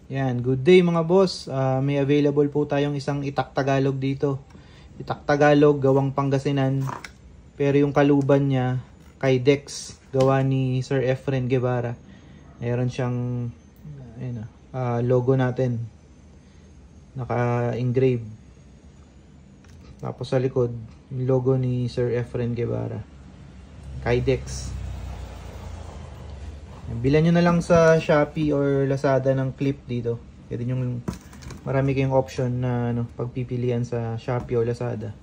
Yan, good day mga boss. May available po tayong isang itak Tagalog dito. Itak Tagalog gawang Pangasinan. Pero yung kaluban niya kay Dex, gawa ni Sir Efren Guevara. Meron siyang logo natin. Naka-engrave. Tapos sa likod, yung logo ni Sir Efren Guevara. Kay Dex. Bilan nyo na lang sa Shopee or Lazada ng clip dito. Pwede nyo, marami kayong option na pagpipilian sa Shopee o Lazada.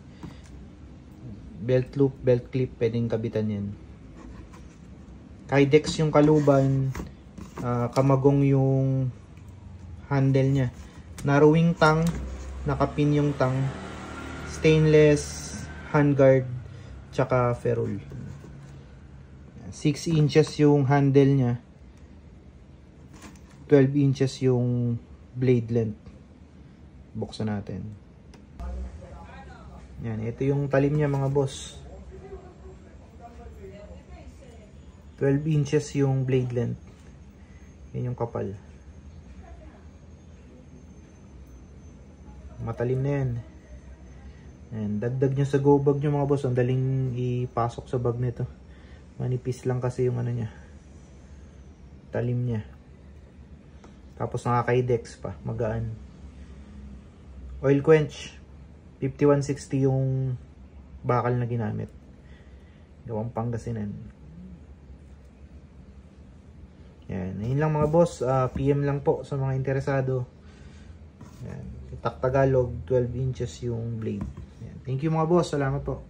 Belt loop, belt clip, pwedeng kabitan yan. Kydex yung kaluban, kamagong yung handle nya. Narrowing tang, nakapin yung tang, stainless, handguard, tsaka ferrule. 6 inches yung handle nya, 12 inches yung blade length. Buksan natin. Yan, ito yung talim niya mga boss. 12 inches yung blade length. Yan yung kapal. Matalim na yan. Yan, dagdag nyo sa go bag nyo mga boss. Ang daling ipasok sa bag nito. Manipis lang kasi yung niya. Talim niya. Tapos nakaka-Kydex pa, magaan. Oil quench 5160 yung bakal na ginamit. Gawang Pangasinan. Yan, ayun lang mga boss. PM lang po sa mga interesado. Yan, itak Tagalog, 12 inches yung blade. Yan. Thank you mga boss, salamat po.